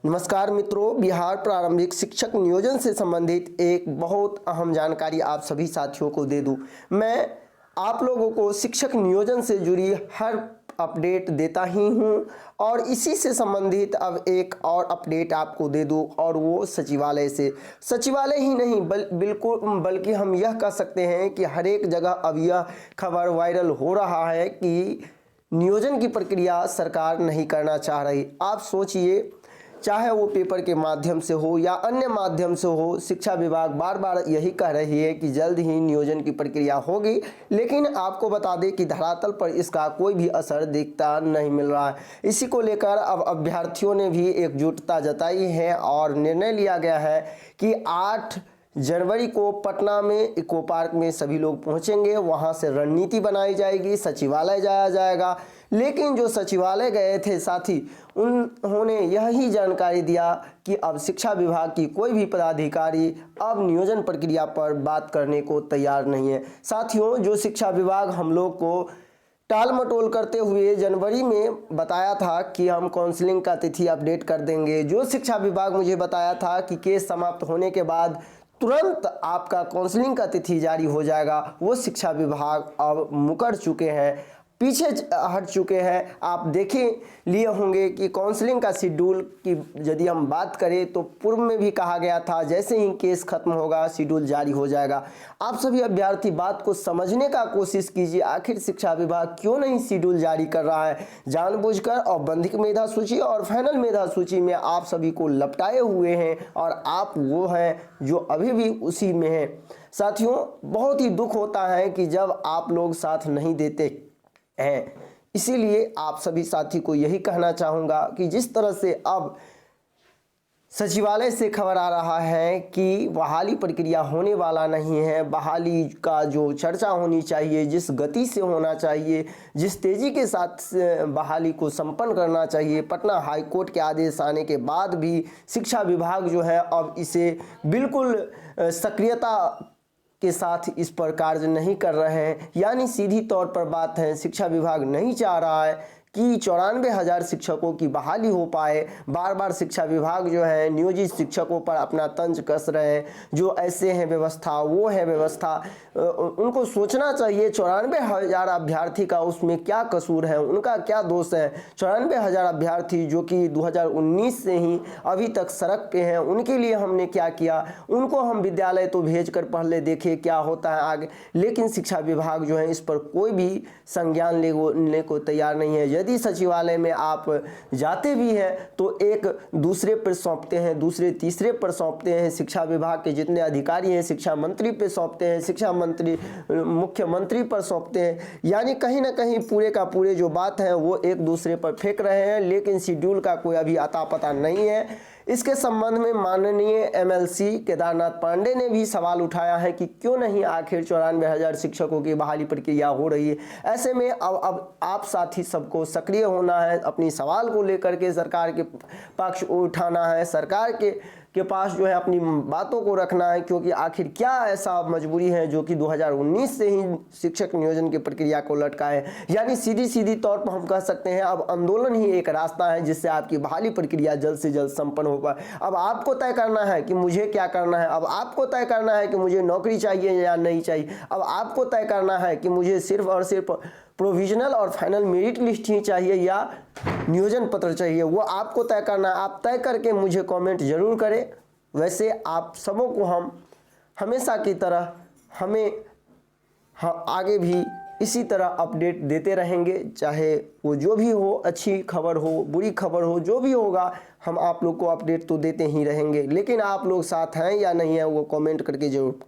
नमस्कार मित्रों, बिहार प्रारंभिक शिक्षक नियोजन से संबंधित एक बहुत अहम जानकारी आप सभी साथियों को दे दूं। मैं आप लोगों को शिक्षक नियोजन से जुड़ी हर अपडेट देता ही हूं और इसी से संबंधित अब एक और अपडेट आपको दे दूं और वो सचिवालय से। सचिवालय ही नहीं बल्कि हम यह कह सकते हैं कि हर एक जगह अब यह खबर वायरल हो रहा है कि नियोजन की प्रक्रिया सरकार नहीं करना चाह रही। आप सोचिए, चाहे वो पेपर के माध्यम से हो या अन्य माध्यम से हो, शिक्षा विभाग बार बार यही कह रही है कि जल्द ही नियोजन की प्रक्रिया होगी, लेकिन आपको बता दें कि धरातल पर इसका कोई भी असर दिखता नहीं मिल रहा है। इसी को लेकर अब अभ्यर्थियों ने भी एकजुटता जताई है और निर्णय लिया गया है कि 8 जनवरी को पटना में इको पार्क में सभी लोग पहुंचेंगे। वहां से रणनीति बनाई जाएगी, सचिवालय जाया जाएगा। लेकिन जो सचिवालय गए थे साथी, उन्होंने यही जानकारी दिया कि अब शिक्षा विभाग की कोई भी पदाधिकारी अब नियोजन प्रक्रिया पर बात करने को तैयार नहीं है। साथियों, जो शिक्षा विभाग हम लोग को टाल मटोल करते हुए जनवरी में बताया था कि हम काउंसलिंग का तिथि अपडेट कर देंगे, जो शिक्षा विभाग मुझे बताया था कि केस समाप्त होने के बाद तुरंत आपका काउंसलिंग का तिथि जारी हो जाएगा, वो शिक्षा विभाग अब मुकर चुके हैं, पीछे हट चुके हैं। आप देखे लिए होंगे कि काउंसलिंग का शेड्यूल की यदि हम बात करें तो पूर्व में भी कहा गया था जैसे ही केस खत्म होगा शेड्यूल जारी हो जाएगा। आप सभी अभ्यर्थी बात को समझने का कोशिश कीजिए, आखिर शिक्षा विभाग क्यों नहीं शेड्यूल जारी कर रहा है। जानबूझकर औपबंधिक मेधा सूची और फाइनल मेधा सूची में आप सभी को लपटाए हुए हैं और आप वो हैं जो अभी भी उसी में हैं। साथियों, बहुत ही दुख होता है कि जब आप लोग साथ नहीं देते हैं। इसीलिए आप सभी साथी को यही कहना चाहूँगा कि जिस तरह से अब सचिवालय से खबर आ रहा है कि बहाली प्रक्रिया होने वाला नहीं है, बहाली का जो चर्चा होनी चाहिए, जिस गति से होना चाहिए, जिस तेज़ी के साथ बहाली को संपन्न करना चाहिए, पटना हाई कोर्ट के आदेश आने के बाद भी शिक्षा विभाग जो है अब इसे बिल्कुल सक्रियता के साथ इस पर कार्य नहीं कर रहे हैं। यानी सीधी तौर पर बात है, शिक्षा विभाग नहीं चाह रहा है कि 94,000 शिक्षकों की बहाली हो पाए। बार बार शिक्षा विभाग जो है नियोजित शिक्षकों पर अपना तंज कस रहे हैं, जो ऐसे हैं व्यवस्था, वो है व्यवस्था। उनको सोचना चाहिए 94,000 अभ्यर्थी का उसमें क्या कसूर है, उनका क्या दोष है। 94,000 अभ्यर्थी जो कि 2019 से ही अभी तक सड़क पे हैं, उनके लिए हमने क्या किया। उनको हम विद्यालय तो भेज कर पहले देखे क्या होता है आगे, लेकिन शिक्षा विभाग जो है इस पर कोई भी संज्ञान लेने को तैयार नहीं है। यदि सचिवालय में आप जाते भी हैं तो एक दूसरे पर सौंपते हैं, दूसरे तीसरे पर सौंपते हैं। शिक्षा विभाग के जितने अधिकारी हैं शिक्षा मंत्री पे सौंपते हैं, शिक्षा मंत्री मुख्यमंत्री पर सौंपते हैं। यानी कहीं ना कहीं पूरे का पूरे जो बात है वो एक दूसरे पर फेंक रहे हैं, लेकिन शेड्यूल का कोई अभी अता पता नहीं है। इसके संबंध में माननीय एमएलसी केदारनाथ पांडे ने भी सवाल उठाया है कि क्यों नहीं आखिर 94,000 शिक्षकों की बहाली प्रक्रिया हो रही है। ऐसे में अब आप साथी सबको सक्रिय होना है, अपनी सवाल को लेकर के सरकार के पक्ष उठाना है, सरकार के पास जो है अपनी बातों को रखना है, क्योंकि आखिर क्या ऐसा मजबूरी है जो कि 2019 से ही शिक्षक नियोजन की प्रक्रिया को लटका है। यानी सीधी तौर पर हम कह सकते हैं अब आंदोलन ही एक रास्ता है जिससे आपकी बहाली प्रक्रिया जल्द से जल्द संपन्न हो पाए। अब आपको तय करना है कि मुझे क्या करना है, अब आपको तय करना है कि मुझे नौकरी चाहिए या नहीं चाहिए, अब आपको तय करना है कि मुझे सिर्फ और सिर्फ प्रोविजनल और फाइनल मेरिट लिस्ट ही चाहिए या नियोजन पत्र चाहिए, वो आपको तय करना है। आप तय करके मुझे कमेंट जरूर करें। वैसे आप सबों को हम हमेशा की तरह आगे भी इसी तरह अपडेट देते रहेंगे, चाहे वो जो भी हो, अच्छी खबर हो, बुरी खबर हो, जो भी होगा हम आप लोग को अपडेट तो देते ही रहेंगे। लेकिन आप लोग साथ हैं या नहीं हैं वो कमेंट करके जरूर